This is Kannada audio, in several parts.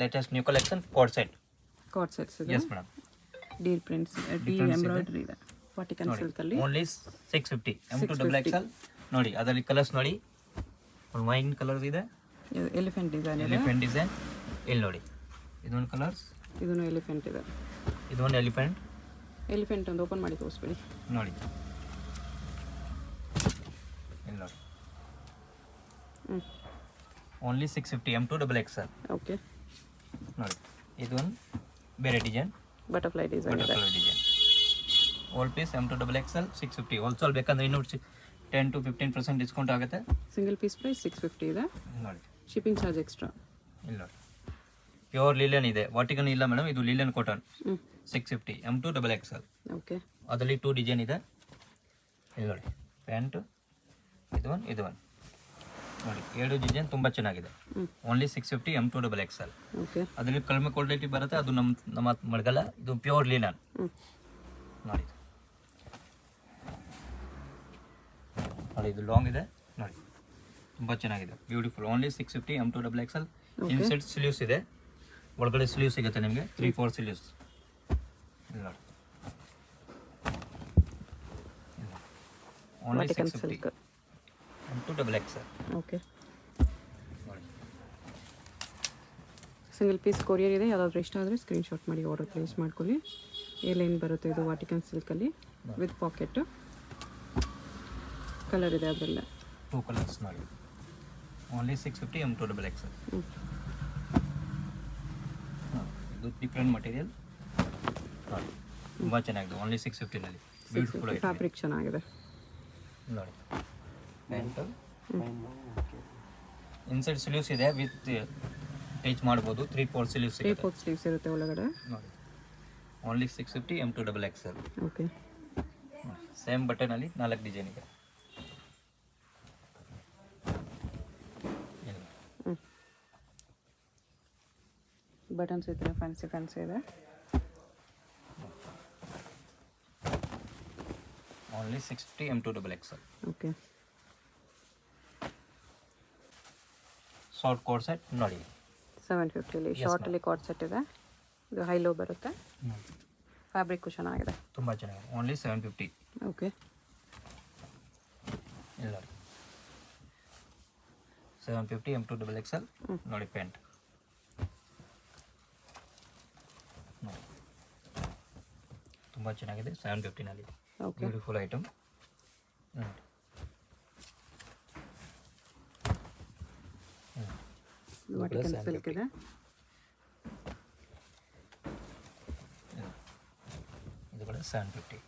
Latest new collection coat set. Card sets ಇದೆ. Yes madam. Deal prints, deal embroidery ಇದೆ. ವಾಟಿಕನ್ ಸಿಲ್ಕ್ ಅಲ್ಲಿ ಓನ್ಲಿ 650 M2XXL. ನೋಡಿ ಅದರಲ್ಲಿ ಕಲರ್ಸ್ ನೋಡಿ, ಒಂದು ವೈನ್ ಕಲರ್ ಇದೆ, ಎಲಿಫೆಂಟ್ ಡಿಸೈನ್ ಇದೆ. ಎಲಿಫೆಂಟ್ ಡಿಸೈನ್ ಇಲ್ಲಿ ನೋಡಿ, ಇದೊಂದು ಕಲರ್ಸ್, ಇದನ್ನು ಎಲಿಫೆಂಟ್ ಇದೆ. ಇದೊಂದು ಎಲಿಫೆಂಟ್. ಎಲಿಫೆಂಟ್ ಒಂದು ಓಪನ್ ಮಾಡಿ ತೋರಿಸ್ಬಿಡಿ. ನೋಡಿ ಇಲ್ಲಿ ನೋಡಿ, ಓನ್ಲಿ 650 M2XXL. ಓಕೆ, ನೋಡಿ ಇದೊಂದು ಬೇರೆ ಡಿಸೈನ್, ಬಟರ್ಫ್ಲೈ ಡಿಸೈನ್ ಇದೆ. Butterfly design. All piece M2XXL 650. Wholesale ಬೇಕಂದ್ರೆ ಇನ್ನೂ 10 to 15% ಡಿಸ್ಕೌಂಟ್ ಆಗುತ್ತೆ. ಸಿಂಗಲ್ ಪೀಸ್ ಪ್ರೈಸ್ 650 ಇದೆ. ನೋಡಿ ಶಿಪ್ಪಿಂಗ್ ಚಾರ್ಜ್ ಎಕ್ಸ್ಟ್ರಾ. ಇಲ್ಲಿ ನೋಡಿ, ಪ್ಯೂರ್ ಲೀಲನ್ ಇದೆ, ವಾಟಿಕನ್ ಇಲ್ಲ ಮೇಡಮ್, ಇದು ಲೀಲನ್ ಕಾಟನ್. 650 M2XXL. ಓಕೆ, ಅದರಲ್ಲಿ 2 ಡಿಸೈನ್ ಇದೆ. ಇಲ್ಲಿ ನೋಡಿ ಪ್ಯಾಂಟ್, ಇದು ಒನ್ ನೋಡಿ, 2 ಡಿಸೈನ್ ತುಂಬ ಚೆನ್ನಾಗಿದೆ. Only 650 M2XXL. ಓಕೆ, ಅದರಲ್ಲಿ ಕಡಿಮೆ ಕ್ವಾಲಿಟಿ ಬರುತ್ತೆ, ಅದು ನಮ್ಮ ಮಡಗಲ್ಲ, ಇದು ಪ್ಯೂರ್ ಲೀಲನ್. ನೋಡಿ ನೋಡಿ, ಇದು ಲಾಂಗ್ ಇದೆ ನೋಡಿ, ತುಂಬ ಚೆನ್ನಾಗಿದೆ, beautiful. Only 650 M2XXL. Inside sleeves ಇದೆ, ಒಳಗಡೆ ಸ್ಲೀವ್ ಸಿಗುತ್ತೆ ನಿಮಗೆ, 3-4 ಸ್ಲೀವ್ಸ್. ನೋಡಿ only 650 M2XXL. Okay, single piece courier ಇದೆ. ಯಾವುದಾದ್ರೂ ಇಷ್ಟ ಆದರೆ ಸ್ಕ್ರೀನ್ಶಾಟ್ ಮಾಡಿ ಆರ್ಡರ್ ಪ್ಲೇಸ್ ಮಾಡ್ಕೊಳ್ಳಿ. ಏಲೈನ್ ಬರುತ್ತೆ ಇದು ವಾಟಿಕನ್ ಸಿಲ್ಕಲ್ಲಿ ವಿತ್ ಪಾಕೆಟ್. ಕಲರ್ ಇದೆ ಅದರಲ್ಲ 2 ಕಲರ್ಸ್ ನೋಡಿ, ಓನ್ಲಿ 650 M2XXL. ಇದು ಡಿಫ್ರೆಂಟ್ ಮಟೀರಿಯಲ್ ನೋಡಿ, ತುಂಬ ಚೆನ್ನಾಗಿದೆ. ಓನ್ಲಿ 650ನಲ್ಲಿ ಬ್ಯೂಟಿಫುಲ್ ಆಗಿದೆ, ಫ್ಯಾಬ್ರಿಕ್ ಚೆನ್ನಾಗಿದೆ ನೋಡಿ. ಪ್ಯಾಂಟ್ ಇನ್ಸೈಡ್ ಸ್ಲೀವ್ಸ್ ಇದೆ, ವಿತ್ ಟಚ್ ಮಾಡ್ಬೋದು, 3-4 ಸ್ಲೀವ್ಸ್ ಸಿಗುತ್ತೆ. 3-4 ಸ್ಲೀವ್ಸ್ ಇರುತ್ತೆ ಒಳಗಡೆ. ನೋಡಿ ಓನ್ಲಿ 650 M2XXL. ಓಕೆ, ಸೇಮ್ ಬಟನಲ್ಲಿ 4 ಡಿಸೈನ್ ಇದೆ. ಬಟನ್ಸ್ ಇದ್ರೆ ಫ್ಯಾನ್ಸಿ ಇದೆ. Only 650 M2XXL. Okay, short coat set ನೋಡಿ, 750 ಶಾರ್ಟಲ್ಲಿ ಕಾರ್ಡ್ ಸೆಟ್ ಇದೆ. ಇದು ಹೈ ಲೋ ಬರುತ್ತೆ, ಫ್ಯಾಬ್ರಿಕ್ಕು ಚೆನ್ನಾಗಿದೆ, ತುಂಬ ಚೆನ್ನಾಗಿದೆ. ಓನ್ಲಿ 750. ಓಕೆ, ಇಲ್ಲ 750 M2XXL. ನೋಡಿ ಪ್ಯಾಂಟ್ ನೋಡಿ, ತುಂಬ ಚೆನ್ನಾಗಿದೆ, 750ನಲ್ಲಿ. Okay, beautiful item. Vatican silk ಇದೆ. ಇದು ಕೂಡ 750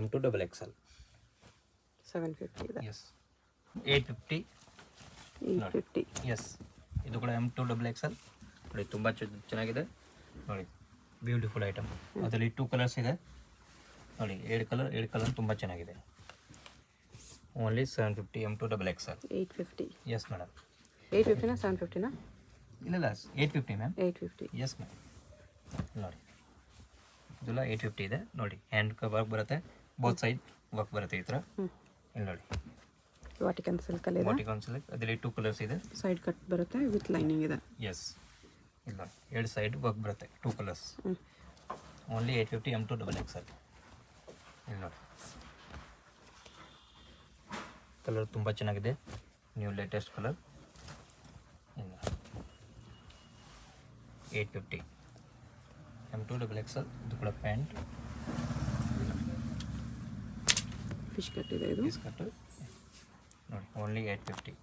M2XXL. 750 ಇದೆ. ಎಸ್ 850. ಎಸ್ ಇದು ಕೂಡ M2XXL ನೋಡಿ, ತುಂಬ ಚೆನ್ನಾಗಿದೆ ನೋಡಿ, ಬ್ಯೂಟಿಫುಲ್ ಐಟಮ್. ಅದರಲ್ಲಿ 2 ಕಲರ್ಸ್ ಇದೆ ನೋಡಿ, 7 ಕಲರ್ ತುಂಬ ಚೆನ್ನಾಗಿದೆ. Only 750 M2XXL. 850. Yes madam. 850ನಾ 750ನಾ? ಇಲ್ಲ 850 ಮ್ಯಾಮ್. 850. S ma'am. ನೋಡಿ ಇದೆಲ್ಲ 850 ಇದೆ ನೋಡಿ, ಹ್ಯಾಂಡ್ ವರ್ಕ್ ಬರುತ್ತೆ, ಬೋತ್ ಸೈಡ್ ವರ್ಕ್ ಬರುತ್ತೆ ಈ ಥರ. ಇಲ್ಲಿ ನೋಡಿ ವಾಟಿಕನ್ ಸಿಲ್ಕಲ್ಲಿ ಇದೆ. ವಾಟಿಕನ್ ಸಿಲ್ಕ್, ಅದರಲ್ಲಿ 2 ಕಲರ್ಸ್ ಇದೆ. ಸೈಡ್ ಕಟ್ ಬರುತ್ತೆ ವಿತ್ ಲೈನಿಂಗ್ ಇದೆ. ಎಸ್ ಇಲ್ಲ 2 ಸೈಡ್ ವರ್ಕ್ ಬರುತ್ತೆ, 2 ಕಲರ್ಸ್. Only 850 M2XXL. ಇಲ್ಲಿ ನೋಡಿ ಕಲರ್ ತುಂಬ ಚೆನ್ನಾಗಿದೆ, ನ್ಯೂ ಲೇಟೆಸ್ಟ್ ಕಲರ್. ಇಲ್ಲ 850 M2XXL. ಇದು ಕೂಡ ಪ್ಯಾಂಟ್, ಫಿಶ್ ಕಟ್ ಇದೆ. ಇದು ಫಿಶ್ ಕಟ್ ನೋಡಿ, ಓನ್ಲಿ 850.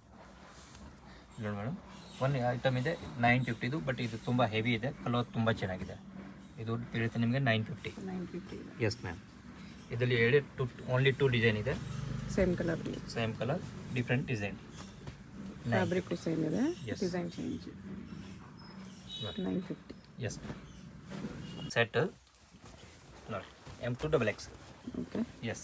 ನೋಡಿ ಮೇಡಮ್, ಒಂದು ಐಟಮ್ ಇದೆ 950, ಬಟ್ ಇದು ತುಂಬ ಹೆವಿ ಇದೆ, ಕಲರ್ ತುಂಬ ಚೆನ್ನಾಗಿದೆ. ಇದು ಬೀಳುತ್ತೆ ನಿಮಗೆ 950. Yes ma'am. ಇದರಲ್ಲಿ ಓನ್ಲಿ 2 ಡಿಸೈನ್ ಇದೆ, same colour different design. Fabric same ಇದೆ, ಡಿಸೈನ್ ಚೇಂಜ್. 950. ಎಸ್ ಸೆಟ್ ನೋಡಿ, M2XXL. ಓಕೆ, ಎಸ್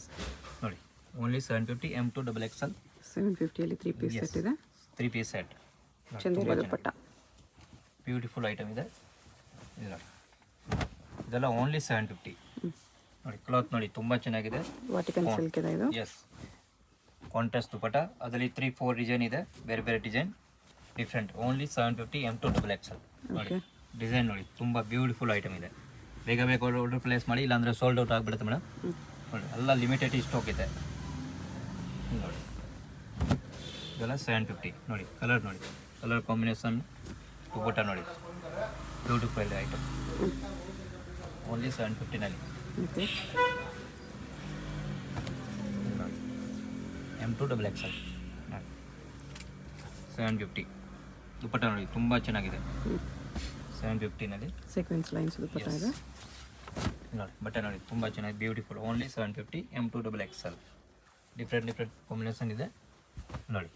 ನೋಡಿ, ಓನ್ಲಿ 750 M2XXL. 750ಅಲ್ಲಿ 3 ಪೀಸ್ ಸೆಟ್ ಇದೆ. 3 ಪೀಸ್ ಸೆಟ್, ಚಂದೇರಿ ದುಪ್ಪಟ್ಟ, ಬ್ಯೂಟಿಫುಲ್ ಐಟಮ್ ಇದೆ. ಇಲ್ಲ ಇದೆಲ್ಲ ಓನ್ಲಿ 750 ನೋಡಿ. ಕ್ಲಾತ್ ನೋಡಿ ತುಂಬ ಚೆನ್ನಾಗಿದೆ, ವಾಟಿಕನ್ ಸಿಲ್ಕ್ ಇದೆ ಇದು. ಎಸ್ ಕಾಂಟ್ರಾಸ್ಟ್ ದುಪ್ಪಟ್ಟ, ಅದರಲ್ಲಿ 3-4 ಡಿಸೈನ್ ಇದೆ, ಬೇರೆ ಬೇರೆ design, different only 750 M2 double Excel ನೋಡಿ ಓಕೆ ಡಿಸೈನ್ ನೋಡಿ ತುಂಬ ಬ್ಯೂಟಿಫುಲ್ ಐಟಮ್ ಇದೆ. ಬೇಗ ಬೇಗ ಆರ್ಡರ್ ಪ್ಲೇಸ್ ಮಾಡಿ, ಇಲ್ಲಾಂದರೆ ಸೋಲ್ಡ್ ಔಟ್ ಆಗಿಬಿಡುತ್ತೆ ಮೇಡಮ್. ನೋಡಿ ಎಲ್ಲ ಲಿಮಿಟೆಡ್ ಸ್ಟಾಕ್ ಇದೆ ನೋಡಿ. ಇದೆಲ್ಲ 750 ನೋಡಿ. ಕಲರ್ ಕಾಂಬಿನೇಷನ್ ದುಪ್ಪಟ್ಟ ನೋಡಿ, ಬ್ಯೂಟಿಫುಲ್ ಐಟಮ್ ಓನ್ಲಿ 750ನಲ್ಲಿ ಓಕೆ ನೋಡಿ. M2 ಡಬಲ್ ಎಕ್ಸೆಲ್ ನೋಡಿ 750 ದುಪ್ಪಟ್ಟ ನೋಡಿ, ತುಂಬ ಚೆನ್ನಾಗಿದೆ. 750ನಲ್ಲಿ ಸೀಕ್ವೆನ್ಸ್ ಲೈನ್ಸ್ ದುಪ್ಪಟ್ಟ ಇದೆ ನೋಡಿ. ಬಟ್ಟೆ ನೋಡಿ ತುಂಬ ಚೆನ್ನಾಗಿ beautiful only 750 M2 double Excel. Different combination ಇದೆ ನೋಡಿ.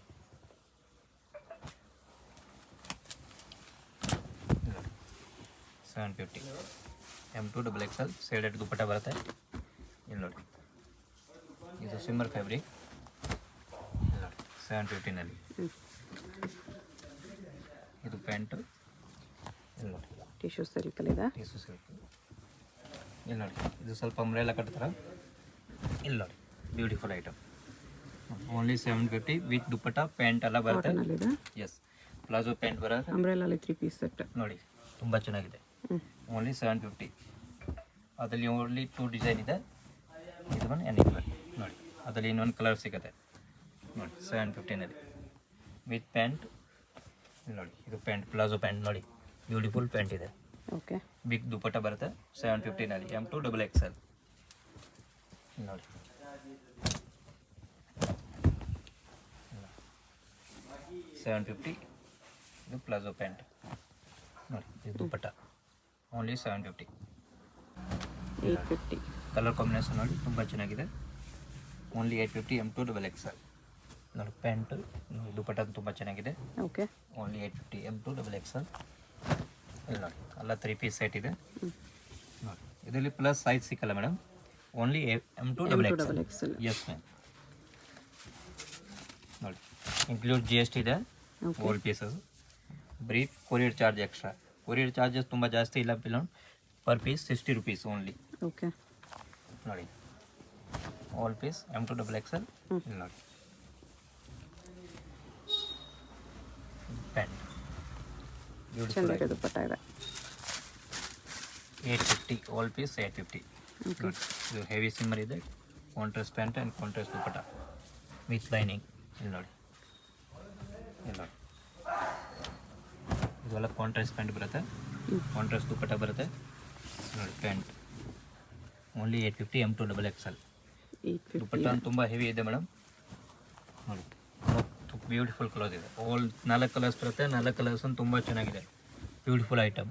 750 M2 ಡಬಲ್ ಎಕ್ಸೆಲ್ ಸೇಡೆಡ್ ದುಪ್ಪಟ್ಟ ಬರುತ್ತೆ. ಇಲ್ಲಿ ನೋಡಿ, ಇದು ಸಿಮ್ಮರ್ ಫ್ಯಾಬ್ರಿಕ್ ನೋಡಿ 750ನಲ್ಲಿ. ಇದು ಪ್ಯಾಂಟು ಇಲ್ಲಿ ನೋಡಿ, ಟಿಶ್ಯೂ ಸಿಲ್ಕಲ್ಲಿದೆ. ಟಿಶ್ಯೂ ಸಿಲ್ಕ್ ಇಲ್ಲಿ ನೋಡಿ. ಇದು ಸ್ವಲ್ಪ ಅಂಬ್ರೆಲ್ಲ ಕಟ್ತಾರೆ ಇಲ್ಲಿ ನೋಡಿ, beautiful item only 750 with dupatta pant ಎಲ್ಲ ಬರುತ್ತೆ. ಕಾಟನಲ್ಲಿದೆ. ಎಸ್, ಪ್ಲಾಜೋ ಪ್ಯಾಂಟ್ ಬರುತ್ತೆ ಅಂಬ್ರೆಲಲ್ಲಿ 3 ಪೀಸ್ ಸೆಟ್ ನೋಡಿ, ತುಂಬ ಚೆನ್ನಾಗಿದೆ. ಓನ್ಲಿ 750. ಅದರಲ್ಲಿ ಓನ್ಲಿ 2 ಡಿಸೈನ್ ಇದೆ. ಇದು ಬಂದು ಎನಿಮಲ್ ನೋಡಿ, ಅದರಲ್ಲಿ ಇನ್ನೊಂದು ಕಲರ್ ಸಿಗುತ್ತೆ ನೋಡಿ 750ನಲ್ಲಿ ವಿತ್ ಪ್ಯಾಂಟ್ ನೋಡಿ. ಇದು ಪ್ಯಾಂಟ್ ಪ್ಲಾಜೋ ಪ್ಯಾಂಟ್ ನೋಡಿ, ಬ್ಯೂಟಿಫುಲ್ ಪ್ಯಾಂಟ್ ಇದೆ. ಓಕೆ ಬಿಗ್ ದುಪ್ಪಟ್ಟ ಬರುತ್ತೆ 750ನಲ್ಲಿ M2 ಡಬಲ್ ಎಕ್ಸೆಲ್ ನೋಡಿ. 750 ಇದು ಪ್ಲಾಜೋ ಪ್ಯಾಂಟ್ ನೋಡಿ. ಇದು ದುಪ್ಪಟ್ಟ ಓನ್ಲಿ 750. 850 ಕಲರ್ ಕಾಂಬಿನೇಷನ್ ನೋಡಿ, ತುಂಬ ಚೆನ್ನಾಗಿದೆ. ಓನ್ಲಿ 850 M2 ಡಬಲ್ ಎಕ್ಸೆಲ್ ನೋಡಿ. ಪ್ಯಾಂಟು ದುಪ್ಪಟ್ಟ ತುಂಬ ಚೆನ್ನಾಗಿದೆ. Okay only 850 M2 double XL ಇಲ್ಲಿ ನೋಡಿ. ಎಲ್ಲ 3 ಪೀಸ್ ಸೆಟ್ ಇದೆ ನೋಡಿ. ಇದರಲ್ಲಿ ಪ್ಲಸ್ ಸೈಜ್ ಸಿಕ್ಕಲ್ಲ madam, only M2 double XL. XL yes ma'am ನೋಡಿ. ಇನ್ಕ್ಲೂಡ್ GST ಇದೆ. ಓಲ್ಡ್ ಪೀಸಸ್ ಬರೀ courier charge extra. Courier charges ತುಂಬ ಜಾಸ್ತಿ ಇಲ್ಲ bill. Per piece 60 rupees only okay ನೋಡಿ. All piece M2 double XL ಇಲ್ಲಿ ನೋಡಿ. ಪ್ಯಾಂಟ್ ಬ್ಯೂಟಿಫುಲ್ ಚೆನ್ನಾಗಿದೆ ದುಪ್ಪಟ್ಟ ಇದೆ. 850 ಆಲ್ ಪೀಸ್ 850 ನೋಡಿ. ಇದು ಹೆವಿ ಸಿಮ್ಮರ್ ಇದೆ. Contrast pant and contrast dupatta with lining ಇಲ್ಲಿ ನೋಡಿ. ಇದೆಲ್ಲ ಕಾಂಟ್ರಾಸ್ಟ್ ಪ್ಯಾಂಟ್ ಬರುತ್ತೆ, ಕಾಂಟ್ರಾಸ್ಟ್ ದುಪ್ಪಟ್ಟ ಬರುತ್ತೆ ನೋಡಿ. Pant only 850 M2 double Excel. 850 ದುಪ್ಪಟ್ಟ ತುಂಬ ಹೆವಿ ಇದೆ ಮೇಡಮ್ ನೋಡಿ. ಬ್ಯೂಟಿಫುಲ್ ಕಲರ್ಸ್ ಇದೆ. ಆಲ್ 4 ಕಲರ್ಸ್ ಬರುತ್ತೆ. 4 ಕಲರ್ಸ್ ತುಂಬ ಚೆನ್ನಾಗಿದೆ. ಬ್ಯೂಟಿಫುಲ್ ಐಟಮ್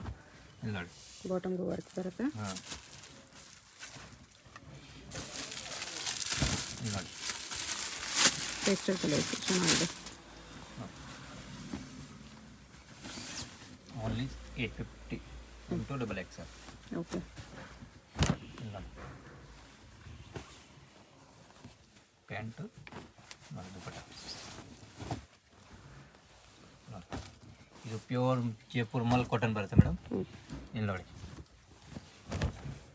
ಇಲ್ಲಿ ನೋಡಿ. ಬಾಟಮ್ಗೂ ವರ್ಕ್ ಬರುತ್ತೆ. ಹಾಂ ಇಲ್ಲಿ ನೋಡಿ. ಟೆಕ್ಸ್ಚರ್ ಕಲರ್ ಚೆನ್ನಾಗಿದೆ. Only 850 M2 double Excel. Okay pant ಮತ್ತು ದುಪ್ಪಟ್ಟ. ಇದು ಪ್ಯೂರ್ ಜೈಪುರ್ ಮಲ್ ಕಾಟನ್ ಬರುತ್ತೆ ಮೇಡಮ್ ಇಲ್ಲಿ ನೋಡಿ.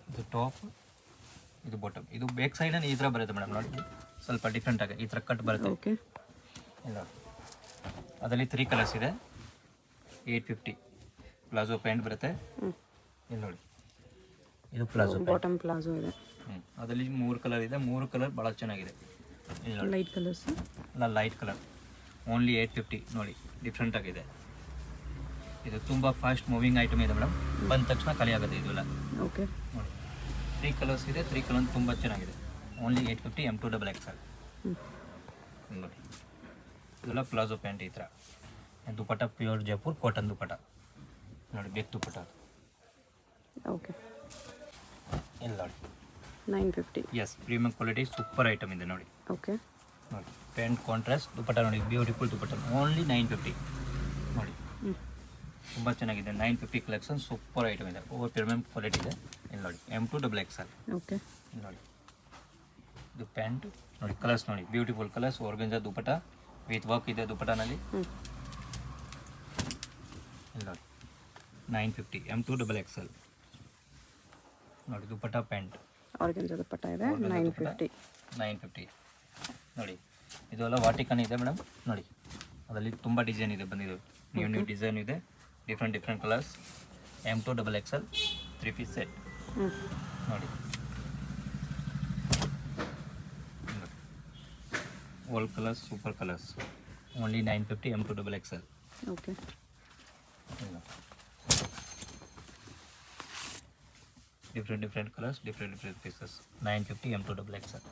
ಇದು ಟಾಪ್, ಇದು ಬಾಟಮ್. ಇದು ಬ್ಯಾಕ್ ಸೈಡಲ್ಲಿ ಈ ಥರ ಬರುತ್ತೆ ಮೇಡಮ್ ನೋಡಿ. ಸ್ವಲ್ಪ ಡಿಫ್ರೆಂಟ್ ಆಗಿ ಈ ಥರ ಕಟ್ ಬರುತ್ತೆ ಓಕೆ ಇಲ್ಲ ನೋಡಿ. ಅದರಲ್ಲಿ 3 ಕಲರ್ಸ್ ಇದೆ. 850 ಪ್ಲಾಜೋ ಪ್ಯಾಂಟ್ ಬರುತ್ತೆ ಇಲ್ಲಿ ನೋಡಿ. ಇದು ಪ್ಲಾಜೋ ಬಾಟಮ್ ಪ್ಲಾಜೋ ಇದೆ. ಅದರಲ್ಲಿ 3 ಕಲರ್ ಇದೆ. 3 ಕಲರ್ ಭಾಳ ಚೆನ್ನಾಗಿದೆ ಇಲ್ಲಿ ನೋಡಿ. ಲೈಟ್ ಕಲರ್ಸ್ ಎಲ್ಲ ಲೈಟ್ ಕಲರ್ ಓನ್ಲಿ 850 ನೋಡಿ. ಡಿಫ್ರೆಂಟ್ ಆಗಿದೆ. ಇದು ತುಂಬ ಫಾಸ್ಟ್ ಮೂವಿಂಗ್ ಐಟಮ್ ಇದೆ ಮೇಡಮ್. ಬಂದ ತಕ್ಷಣ ಖಾಲಿ ಆಗುತ್ತೆ ಇದೆಲ್ಲ ಓಕೆ ನೋಡಿ. 3 ಕಲರ್ಸ್ ಇದೆ. 3 ಕಲರ್ ತುಂಬ ಚೆನ್ನಾಗಿದೆ. ಓನ್ಲಿ 850 M2 ಡಬಲ್ ಎಕ್ಸೆಲ್ ನೋಡಿ. ಇದೆಲ್ಲ ಪ್ಲಾಜೋ ಪ್ಯಾಂಟ್ ಈ ಥರ. ದುಪ್ಪಟ್ಟ ಪ್ಯೂರ್ ಜೈಪುರ್ ಕಾಟನ್ ದುಪ್ಪಟ್ಟ ನೋಡಿ. ಬೇಕ್ ದುಪ್ಪಟ್ಟ ಓಕೆ ಇಲ್ಲಿ ನೋಡಿ. 950 yes, premium quality super item ಇದೆ ನೋಡಿ. ಓಕೆ ನೋಡಿ ಪ್ಯಾಂಟ್ ಕಾಂಟ್ರಾಸ್ಟ್ ದುಪ್ಪಟ್ಟ ನೋಡಿ. ಬ್ಯೂಟಿಫುಲ್ ದುಪ್ಪಟ್ಟ ಓನ್ಲಿ 950 ನೋಡಿ. ತುಂಬ ಚೆನ್ನಾಗಿದೆ. 950 ಕಲೆಕ್ಷನ್ ಸೂಪರ್ ಐಟಮ್ ಇದೆ. ಓವರ್ ಪ್ರೀಮಿಯಂ ಕ್ವಾಲಿಟಿ ಇದೆ ಇಲ್ಲಿ ನೋಡಿ. M2 ಡಬಲ್ ಎಕ್ಸೆಲ್ ಓಕೆ ಇಲ್ಲಿ ನೋಡಿ. ಇದು ಪ್ಯಾಂಟ್ ನೋಡಿ. ಕಲರ್ಸ್ ನೋಡಿ, beautiful colours. ಆರ್ಗಂಜಾ dupatta with work ಇದೆ ದುಪ್ಪಟ್ಟನಲ್ಲಿ ಇಲ್ಲಿ ನೋಡಿ. 950 M2 ಡಬಲ್ ಎಕ್ಸೆಲ್ ನೋಡಿ. ದುಪ್ಪಟ್ಟ ಪ್ಯಾಂಟ್ ಆರ್ಗಂಜಾ ದುಪ್ಪಟ್ಟ ಇದೆ. 950 ನೋಡಿ. ಇದೆಲ್ಲ ವಾಟಿಕನ್ ಇದೆ ಮೇಡಮ್ ನೋಡಿ. ಅದರಲ್ಲಿ ತುಂಬ ಡಿಸೈನ್ ಇದೆ ಬಂದಿದೆ. ನ್ಯೂ ಡಿಸೈನ್ ಇದೆ, different colours. M2 XXL 3 piece set ನೋಡಿ. All colours super colours. Only 950 M2 XXL. Okay. Different colours, different pieces. 950 M2 XXL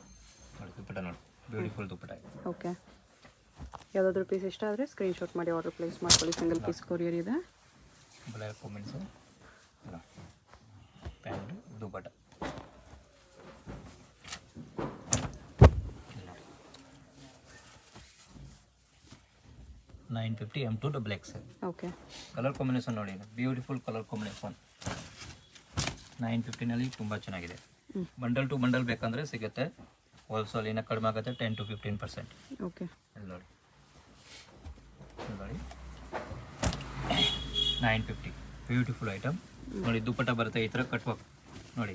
ನೋಡಿ. ದುಪ್ಪಟ್ಟ ನೋಡಿ, ಬ್ಯೂಟಿಫುಲ್ ದುಪ್ಪಟ್ಟ. ಓಕೆ. ಯಾವುದಾದ್ರೂ ಪೀಸ್ ಇಷ್ಟ ಆದರೆ ಸ್ಕ್ರೀನ್ಶಾಟ್ ಮಾಡಿ ಆರ್ಡರ್ ಪ್ಲೇಸ್ ಮಾಡ್ಕೊಳ್ಳಿ. ಸಿಂಗಲ್ ಪೀಸ್ ಕೊರಿಯರ್ ಇದೆ. Black combination pant dupatta. 950 M2 XXL. Okay. Colour combination ನೋಡಿ, ಬ್ಯೂಟಿಫುಲ್ ಕಲರ್ ಕಾಂಬಿನೇಷನ್. 950ನಲ್ಲಿ ತುಂಬ ಚೆನ್ನಾಗಿದೆ. ಬಂಡಲ್ ಟು ಬಂಡಲ್ ಬೇಕಂದರೆ ಸಿಗುತ್ತೆ. ಹೋಲ್ಸೇಲ್ ಇನ್ನೂ ಕಡಿಮೆ ಆಗುತ್ತೆ, 10 to 15%. ಓಕೆ. ಇಲ್ಲಿ ನೋಡಿ 950 ಬ್ಯೂಟಿಫುಲ್ ಐಟಮ್ ನೋಡಿ. ದುಪ್ಪಟ್ಟ ಬರುತ್ತೆ ಈ ಥರ ಕಟ್ ವರ್ಕ್ ನೋಡಿ.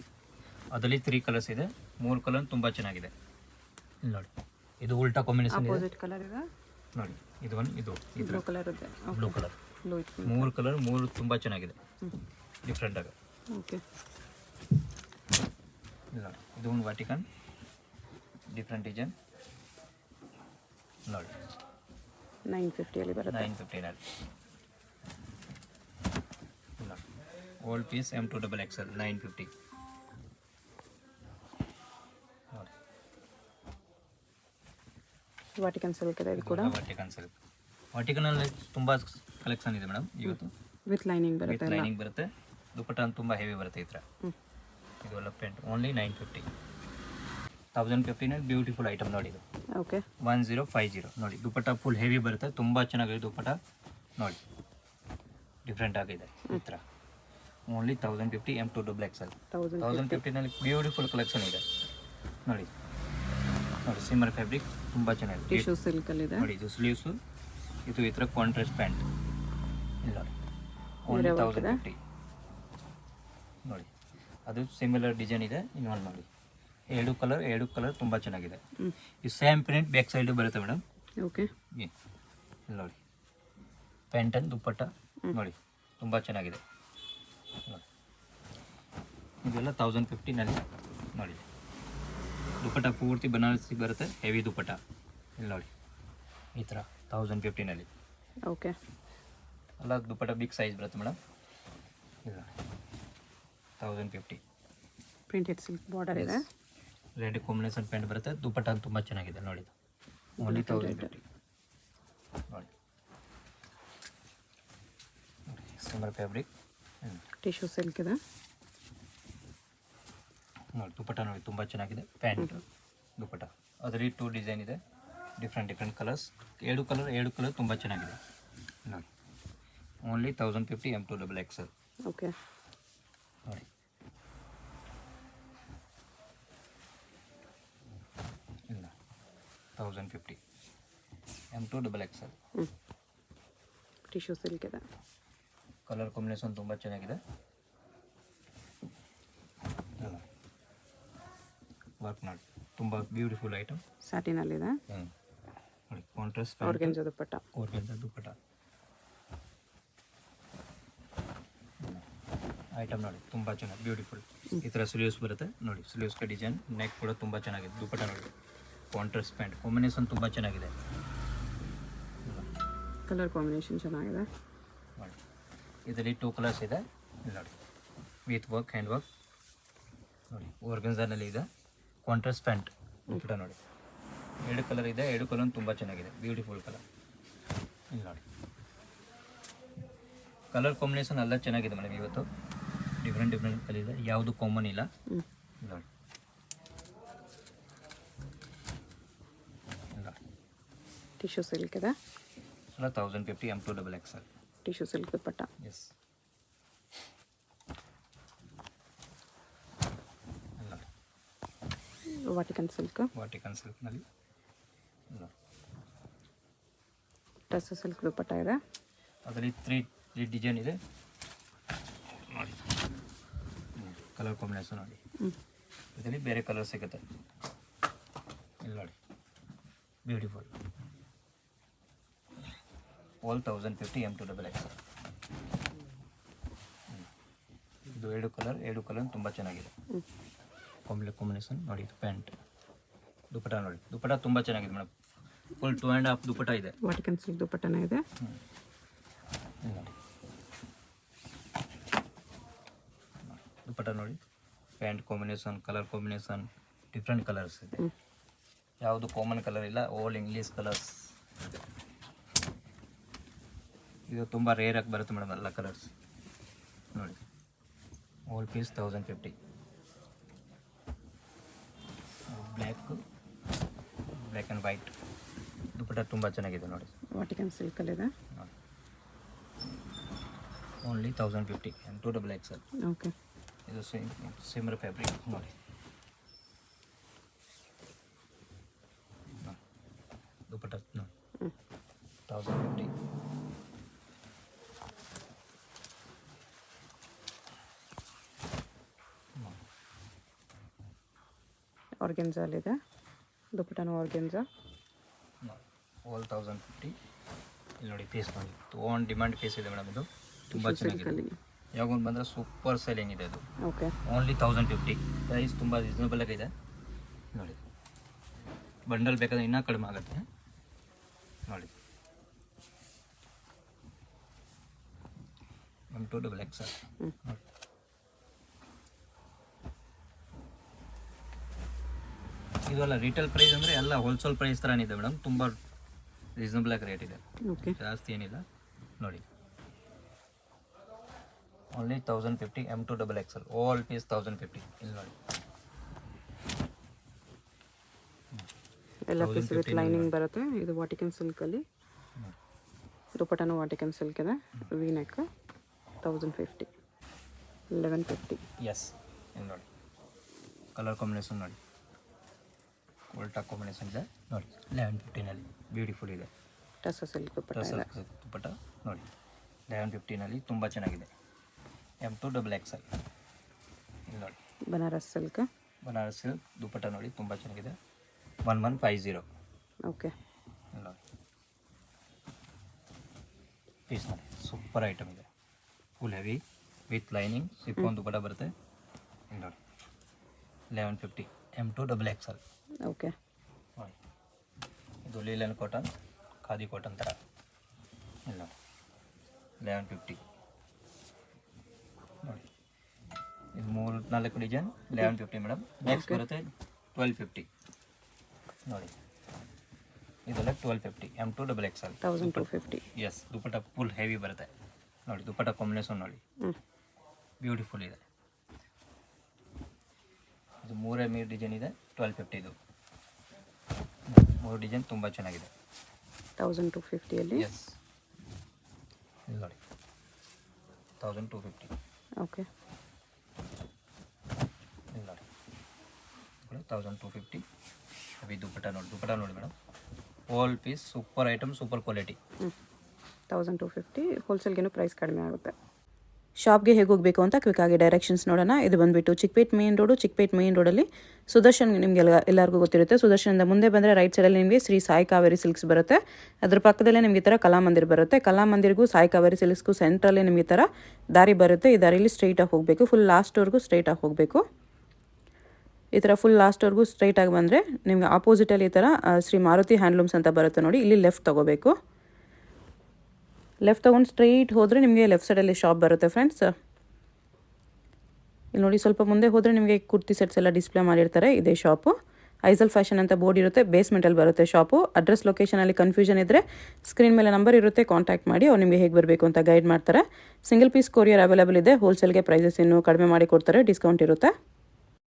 ಅದರಲ್ಲಿ 3 ಕಲರ್ಸ್ ಇದೆ, 3 ಕಲರ್ ತುಂಬ ಚೆನ್ನಾಗಿದೆ. ಇಲ್ಲಿ ನೋಡಿ, ಇದು ಉಲ್ಟಾ ಕಾಂಬಿನೇಷನ್ ಇದೆ ಅಪೋಸಿಟ್ ಕಲರ್ ಇದೆ ನೋಡಿ. ಇದು ಒಂದು ಇದು ಬ್ಲೂ ಕಲರ್ ಇದೆ. ಬ್ಲೂ ಕಲರ್, ಬ್ಲೂ ಇತ್ತು. 3 ಕಲರ್ 3 ತುಂಬ ಚೆನ್ನಾಗಿದೆ, ಡಿಫ್ರೆಂಟಾಗಿ. ಓಕೆ. ಇಲ್ಲ ನೋಡಿ, ಇದು ಒಂದು ವಾಟಿಕನ್ ಡಿಫ್ರೆಂಟ್ ಡಿಸೈನ್ ನೋಡಿ. 950 ಬರುತ್ತೆ. 950ನಲ್ಲಿ ಓಲ್ಡ್ ಪೀಸ್ M2 XXL 950 ನೋಡಿ. ವಾಟಿಕನ್ ಸಿಲ್ಕ್ ಇದೆ ಇದು ಕೂಡ. ವಾಟಿಕನ್ ಸಿಲ್ಕ್. ವಾಟಿಕನಲ್ಲಿ ತುಂಬ ಕಲೆಕ್ಷನ್ ಇದೆ ಮೇಡಮ್ ಇವತ್ತು. ವಿತ್ ಲೈನಿಂಗ್ ಬರುತ್ತೆ. ಲೈನಿಂಗ್ ಬರುತ್ತೆ. ದುಪ್ಪಟ್ಟ ತುಂಬ ಹೆವಿ ಬರುತ್ತೆ ಈ ಥರ. ಇದೆಲ್ಲ ಪ್ರಿಂಟ್ ಓನ್ಲಿ 950. 1050ನಲ್ಲಿ ಬ್ಯೂಟಿಫುಲ್ ಐಟಮ್ ನೋಡಿ. ಇದು ಓಕೆ. 1050 ನೋಡಿ. ದುಪ್ಪಟ್ಟ ಫುಲ್ ಹೆವಿ ಬರುತ್ತೆ, ತುಂಬ ಚೆನ್ನಾಗಿದೆ ದುಪ್ಪಟ್ಟ ನೋಡಿ. ಡಿಫ್ರೆಂಟ್ ಆಗಿದೆ ಈ ಥರ. Only 1050 M2 XXL. 1050ನಲ್ಲಿ ಬ್ಯೂಟಿಫುಲ್ ಕಲೆಕ್ಷನ್ ಇದೆ ನೋಡಿ. ನೋಡಿ ಸಿಮ್ಮರ್ ಫ್ಯಾಬ್ರಿಕ್ ತುಂಬ ಚೆನ್ನಾಗಿದೆ. ಟಿಶ್ಯೂ ಸಿಲ್ಕಲ್ಲಿ ಇದೆ ನೋಡಿ. ಇದು ಸ್ಲೀವ್ಸು, ಇದು ಈ ಥರ ಕಾಂಟ್ರಾಸ್ಟ್ ಪ್ಯಾಂಟ್. ಇಲ್ಲ ನೋಡಿ, ಓನ್ಲಿ 1050 ನೋಡಿ. ಅದು ಸಿಮಿಲರ್ ಡಿಸೈನ್ ಇದೆ. ಇನ್ನೊಂದು ನೋಡಿ, ಎರಡು ಕಲರ್ ತುಂಬ ಚೆನ್ನಾಗಿದೆ. ಈ ಸೇಮ್ ಪ್ರಿಂಟ್ ಬ್ಯಾಕ್ ಸೈಡ್ ಬರುತ್ತೆ ಮೇಡಮ್. ಓಕೆ. ಇಲ್ಲಿ ನೋಡಿ, ಪ್ಯಾಂಟ್ ಅಂಡ್ ದುಪ್ಪಟ್ಟ ನೋಡಿ, ತುಂಬ ಚೆನ್ನಾಗಿದೆ. ಇದೆಲ್ಲ 1050ನಲ್ಲಿ ನೋಡಿ. ದುಪ್ಪಟ್ಟ ಪೂರ್ತಿ ಬನಾರಸಿ ಬರುತ್ತೆ, ಹೆವಿ ದುಪ್ಪಟ್ಟ. ಇಲ್ಲಿ ನೋಡಿ ಈ ಥರ 1050ನಲ್ಲಿ. ಓಕೆ. ಎಲ್ಲ ದುಪ್ಪಟ್ಟ ಬಿಗ್ ಸೈಜ್ ಬರುತ್ತೆ ಮೇಡಮ್. ಇಲ್ಲ 1050. ಪ್ರಿಂಟೆಡ್ ಸಿಲ್ಕ್ ಬಾರ್ಡರ್ ಇದೆ. ರೆಡ್ ಕಾಂಬಿನೇಷನ್ ಪ್ಯಾಂಟ್ ಬರುತ್ತೆ. ದುಪ್ಪಟ್ಟ ತುಂಬ ಚೆನ್ನಾಗಿದೆ ನೋಡಿ. ಓನ್ಲಿ 1050 ನೋಡಿ. ಸಿಮ್ಮರ್ ಫ್ಯಾಬ್ರಿಕ್ ಟಿಶ್ಯೂ ಸಿಲ್ಕ್ ಇದೆ ನೋಡಿ. ದುಪ್ಪಟ್ಟ ನೋಡಿ, ತುಂಬ ಚೆನ್ನಾಗಿದೆ. ಪ್ಯಾಂಟ್ ದುಪ್ಪಟ್ಟ ಅದರಲ್ಲಿ 2 ಡಿಸೈನ್ ಇದೆ, ಡಿಫ್ರೆಂಟ್ ಕಲರ್ಸ್. ಎರಡು ಕಲರ್ ತುಂಬ ಚೆನ್ನಾಗಿದೆ ನೋಡಿ. Only 1050 M2 XXL. ಓಕೆ. ನೋಡಿ ಇಲ್ಲ 1050 M2 XXL. ಟಿಶ್ಯೂ ಸಿಲ್ಕ್ ಇದೆ. ಕಲರ್ ಕಾಂಬಿನೇಷನ್ ತುಂಬ ಚೆನ್ನಾಗಿದೆ. ವರ್ಕ್ ಮಾಡಿ, ತುಂಬ ಬ್ಯೂಟಿಫುಲ್ ಐಟಮ್. ಸ್ಯಾಟಿನಲ್ಲಿದೆ ನೋಡಿ. ಕಾಂಟ್ರಾಸ್ಟ್ ಆರ್ಗೆನ್ಜಾ ದುಪ್ಪಟ್ಟ. ದುಪ್ಪಟ್ಟ ಐಟಮ್ ನೋಡಿ, ತುಂಬ ಚೆನ್ನಾಗಿ ಬ್ಯೂಟಿಫುಲ್. ಈ ಥರ ಸ್ಲೀವ್ಸ್ ಬರುತ್ತೆ ನೋಡಿ. ಸ್ಲೀವ್ಸ್ಗೆ ಡಿಸೈನ್, ನೆಕ್ ಕೂಡ ತುಂಬ ಚೆನ್ನಾಗಿದೆ. ದುಪ್ಪಟ್ಟ ನೋಡಿ, ಕಾಂಟ್ರಾಸ್ಟ್ ಪ್ಯಾಂಟ್ ಕಾಂಬಿನೇಷನ್ ತುಂಬ ಚೆನ್ನಾಗಿದೆ. ಕಲರ್ ಕಾಂಬಿನೇಷನ್ ಚೆನ್ನಾಗಿದೆ ನೋಡಿ. ಇದರಲ್ಲಿ 2 ಕಲರ್ಸ್ ಇದೆ ನೋಡಿ. ವಿತ್ ವರ್ಕ್, ಹ್ಯಾಂಡ್ ವರ್ಕ್ ನೋಡಿ. ಆರ್ಗನ್ಜಾನಲ್ಲಿ ಇದೆ. ಕಾಂಟ್ರಾಸ್ಟ್ ಪ್ಯಾಂಟ್ ದುಪ್ಪಟ್ಟ ನೋಡಿ. 2 ಕಲರ್ ಇದೆ, 2 ಕಲರ್ ತುಂಬ ಚೆನ್ನಾಗಿದೆ, ಬ್ಯೂಟಿಫುಲ್ ಕಲರ್. ಇಲ್ಲಿ ನೋಡಿ, ಕಲರ್ ಕಾಂಬಿನೇಷನ್ ಎಲ್ಲ ಚೆನ್ನಾಗಿದೆ ಮೇಡಮ್. ಇವತ್ತು ಡಿಫ್ರೆಂಟ್ ಕಲರ್ ಇದೆ, ಯಾವುದು ಕಾಮನ್ ಇಲ್ಲ ನೋಡಿ. ಟಿಶ್ಯೂ ಸಿಲ್ಕ್ ಇದೆ. ಎಲ್ಲ 1050 M2 XXL. ಟಿಶ್ಯೂ ಸಿಲ್ಕ್ ದುಪ್ಪಟ್ಟ. ಎಸ್. ವಾಟಿಕನ್ ಸಿಲ್ಕ್. ವಾಟಿಕನ್ ಸಿಲ್ಕ್ನಲ್ಲಿ ಟಸ್ಸರ್ ಸಿಲ್ಕ್ ದುಪ್ಪಟ್ಟ ಇದೆ. ಅದರಲ್ಲಿ 3 ಡಿಸೈನ್ ಇದೆ ನೋಡಿ. ಕಲರ್ ಕಾಂಬಿನೇಷನ್ ನೋಡಿ. ಇದರಲ್ಲಿ ಬೇರೆ ಕಲರ್ ಸಿಗುತ್ತೆ. ಇಲ್ಲಿ ನೋಡಿ, ಬ್ಯೂಟಿಫುಲ್ ಆಲ್ 1050 M2XX. ಇದು ಎರಡು ಕಲರ್ ತುಂಬ ಚೆನ್ನಾಗಿದೆ. ಕಾಂಬಿನೇಷನ್ ನೋಡಿ, ಇದು ಪ್ಯಾಂಟ್. ದುಪಟ ನೋಡಿ, ದುಪಟ ತುಂಬ ಚೆನ್ನಾಗಿದೆ ಮೇಡಮ್. ಫುಲ್ 2.5 ದುಪಟ ಇದೆ. ವಾಟಿಕನ್ ಸಿಲ್ಕ್ ದುಪಟ್ಟನ ಇದೆ. ನೋಡಿ ದುಪಟ ನೋಡಿ, pant combination, colour combination different colours ಇದೆ. ಯಾವುದು ಕಾಮನ್ ಕಲರ್ ಇಲ್ಲ, ಆಲ್ ಇಂಗ್ಲೀಷ್ ಕಲರ್ಸ್. ಇದು ತುಂಬ ರೇರ್ ಆಗಿ ಬರುತ್ತೆ ಮೇಡಮ್ ಎಲ್ಲ ಕಲರ್ಸ್. ನೋಡಿ all piece 1050. Black and white dupatta ತುಂಬ ಚೆನ್ನಾಗಿದೆ ನೋಡಿ. ವಾಟಿಕನ್ ಸಿಲ್ಕಲ್ಲಿದೆ. Only 1050 M2XX. ಓಕೆ. ಇದು ಸಿಮರ್ ಫ್ಯಾಬ್ರಿಕ್ ನೋಡಿ. ದುಪಟ್ಟ ನೋಡಿ 1050. ಆರ್ಗೆನ್ಜಾಲಿದೆ. ದುಪಟ್ಟನೂ ಆರ್ಗೆನ್ಜಾ. ಆಲ್ 1050. ಇಲ್ಲಿ ನೋಡಿ ಪೀಸ್ ನೋಡಿ, ಓನ್ ಡಿಮ್ಯಾಂಡ್ ಪೀಸ್ ಇದೆ ಮೇಡಮ್. ಇದು ತುಂಬ ಚೆನ್ನಾಗಿದೆ. ಯಾವಾಗ ಬಂದರೆ ಸೂಪರ್ ಸೆಲ್ಲಿಂಗ್ ಇದೆ ಅದು. ಓಕೆ. ಓನ್ಲಿ 1050. ಪ್ರೈಸ್ ತುಂಬ ರೀಸನಬಲ್ ಆಗಿದೆ ನೋಡಿ. ಬಂಡಲ್ ಬೇಕಾದ್ರೆ ಇನ್ನೂ ಕಡಿಮೆ ಆಗುತ್ತೆ ನೋಡಿ. M2XX ನೋಡಿ. ಇದೆಲ್ಲ ರಿಟೇಲ್ ಪ್ರೈಸ್ ಅಂದರೆ ಎಲ್ಲ ಹೋಲ್ಸೇಲ್ ಪ್ರೈಸ್ ಥರನೇ ಇದೆ ಮೇಡಮ್. ತುಂಬ ರೀಸನಬಲ್ ಆಗಿ ರೇಟ್ ಇದೆ. ಓಕೆ. ಜಾಸ್ತಿ ಏನಿಲ್ಲ ನೋಡಿ. Only 1050 M2XX. All piece 1050. ಇಲ್ಲಿ ನೋಡಿ ಎಲ್ಲ ಪೀಸ್ ವಿತ್ ಲೈನಿಂಗ್ ಬರುತ್ತೆ. ಇದು ವಾಟಿಕನ್ ಸಿಲ್ಕಲ್ಲಿ. ದುಪಟ್ಟನೂ ವಾಟಿಕನ್ ಸಿಲ್ಕ್ ಇದೆ. V neck 1050. 1150. ಎಸ್. ಇಲ್ಲಿ ನೋಡಿ ಕಲರ್ ಕಾಂಬಿನೇಷನ್ ನೋಡಿ, ಉಲ್ಟಾ ಕಾಂಬಿನೇಷನ್ ಇದೆ ನೋಡಿ. 1150ನಲ್ಲಿ ಬ್ಯೂಟಿಫುಲ್ ಇದೆ. ಟಸ ಸಿಲ್ಕ್ ದುಪಟ್ಟ ಇದೆ. ದುಪಟ್ಟ ನೋಡಿ 1150ನಲ್ಲಿ ತುಂಬ ಚೆನ್ನಾಗಿದೆ. M2XX. ಇಲ್ಲಿ ನೋಡಿ ಬನಾರಸ್ ಸಿಲ್ಕ್. ಬನಾರಸ್ ಸಿಲ್ಕ್ ದುಪಟ್ಟ ನೋಡಿ ತುಂಬ ಚೆನ್ನಾಗಿದೆ. 1150. ಓಕೆ. ಇಲ್ಲಿ ನೋಡಿ ಪೀಸ್ ನೋಡಿ, ಸೂಪರ್ ಐಟಮ್ ಇದೆ. ಫುಲ್ ಹೆವಿ ವಿತ್ ಲೈನಿಂಗ್ ಸಿಪ್ಪೊಂದು ದುಪಟ್ಟ ಬರುತ್ತೆ. ಇಲ್ಲಿ ನೋಡಿ 1150 M2XX. ಓಕೆ. ನೋಡಿ ಇದು ಲೀಲನ್ ಕಾಟನ್, ಖಾದಿ ಕಾಟನ್ ಥರ. ಇಲ್ಲ ನೋಡಿ 1150 ನೋಡಿ. ಇದು 3-4 ಡಿಸೈನ್ 1150 ಮೇಡಮ್. ನೆಕ್ಸ್ಟ್ ಬರುತ್ತೆ 1250 ನೋಡಿ. ಇದೆಲ್ಲ 1250 M2XX. 1250. S. Dupatta full heavy ಬರುತ್ತೆ ನೋಡಿ. ದುಪಟ್ಟ ಕಾಂಬಿನೇಷನ್ ನೋಡಿ, ಬ್ಯೂಟಿಫುಲ್ ಇದೆ. ಇದು 3 ಡಿಸೈನ್ ಇದೆ. 1250 ಇದು 3 ಡಿಸೈನ್ ತುಂಬ ಚೆನ್ನಾಗಿದೆ. 1250ಅಲ್ಲಿ. ಎಸ್. ಇಲ್ಲಿ ನೋಡಿ 1250. ಓಕೆ. ಇಲ್ಲಿ ನೋಡಿ 1250. ಅವಿ ದುಪಟ್ಟ ನೋಡಿ madam. All piece super item, super quality. 1250. ಹೋಲ್ಸೇಲ್ಗೇನು ಪ್ರೈಸ್ ಕಡಿಮೆ ಆಗುತ್ತೆ. ಶಾಪ್ಗೆ ಹೇಗೆ ಹೋಗಬೇಕು ಅಂತ ಕ್ವಿಕ್ಕಾಗಿ ಡೈರೆಕ್ಷನ್ಸ್ ನೋಡೋಣ. ಇದು ಬಂದುಬಿಟ್ಟು Chickpet main road. Chickpet main ರೋಡಲ್ಲಿ ಸುದರ್ಶನ್ ನಿಮಗೆಲ್ಲ ಎಲ್ಲರಿಗೂ ಗೊತ್ತಿರುತ್ತೆ. ಸುದರ್ಶನದ ಮುಂದೆ ಬಂದರೆ ರೈಟ್ ಸೈಡಲ್ಲಿ ನಿಮಗೆ ಶ್ರೀ ಸಾಯಿ ಕಾವೇರಿ ಸಿಲ್ಕ್ಸ್ ಬರುತ್ತೆ. ಅದ್ರ ಪಕ್ಕದಲ್ಲೇ ನಿಮಗೆ ಈ ಥರ ಕಲಾಮಂದಿರ್ ಬರುತ್ತೆ. ಕಲಾಮಂದಿರ್ಗೂ ಸಾಯಿ ಕಾವೇರಿ ಸಿಲ್ಕ್ಸ್ಗೂ ಸೆಂಟ್ರಲ್ಲೇ ನಿಮಗೆ ಈ ಥರ ದಾರಿ ಬರುತ್ತೆ. ಈ ದಾರಿಲಿ ಸ್ಟ್ರೈಟಾಗಿ ಹೋಗಬೇಕು. ಫುಲ್ ಲಾಸ್ಟ್ವರೆಗೂ ಸ್ಟ್ರೈಟಾಗಿ ಹೋಗಬೇಕು. ಈ ಥರ ಫುಲ್ ಲಾಸ್ಟ್ವರೆಗೂ ಸ್ಟ್ರೈಟಾಗಿ ಬಂದರೆ ನಿಮಗೆ ಆಪೋಸಿಟಲ್ಲಿ ಈ ಥರ ಶ್ರೀ ಮಾರುತಿ ಹ್ಯಾಂಡ್ಲೂಮ್ಸ್ ಅಂತ ಬರುತ್ತೆ ನೋಡಿ. ಇಲ್ಲಿ ಲೆಫ್ಟ್ ತೊಗೋಬೇಕು. ಲೆಫ್ಟ್ ತೊಗೊಂಡು ಸ್ಟ್ರೈಟ್ ಹೋದರೆ ನಿಮಗೆ ಲೆಫ್ಟ್ ಸೈಡಲ್ಲಿ ಶಾಪ್ ಬರುತ್ತೆ ಫ್ರೆಂಡ್ಸ್. ಇಲ್ಲಿ ನೋಡಿ ಸ್ವಲ್ಪ ಮುಂದೆ ಹೋದರೆ ನಿಮಗೆ ಕುರ್ತಿ ಸೆಟ್ಸ್ ಎಲ್ಲ ಡಿಸ್ಪ್ಲೇ ಮಾಡಿರ್ತಾರೆ. ಇದೇ ಶಾಪು. ಐಸಲ್ ಫ್ಯಾಷನ್ ಅಂತ ಬೋರ್ಡ್ ಇರುತ್ತೆ. ಬೇಸ್ಮೆಂಟಲ್ಲಿ ಬರುತ್ತೆ ಶಾಪು. ಅಡ್ರೆಸ್ ಲೊಕೇಶನಲ್ಲಿ ಕನ್ಫ್ಯೂಷನ್ ಇದ್ದರೆ ಸ್ಕ್ರೀನ್ ಮೇಲೆ ನಂಬರ್ ಇರುತ್ತೆ, ಕಾಂಟ್ಯಾಕ್ಟ್ ಮಾಡಿ. ಅವ್ರು ನಿಮಗೆ ಹೇಗೆ ಬರಬೇಕು ಅಂತ ಗೈಡ್ ಮಾಡ್ತಾರೆ. ಸಿಂಗಲ್ ಪೀಸ್ ಕೊರಿಯರ್ ಅವೈಲೇಬಲ್ ಇದೆ. ಹೋಲ್ಸೇಲ್ಗೆ ಪ್ರೈಸಸ್ ಇನ್ನೂ ಕಡಿಮೆ ಮಾಡಿ ಕೊಡ್ತಾರೆ, ಡಿಸ್ಕೌಂಟ್ ಇರುತ್ತೆ.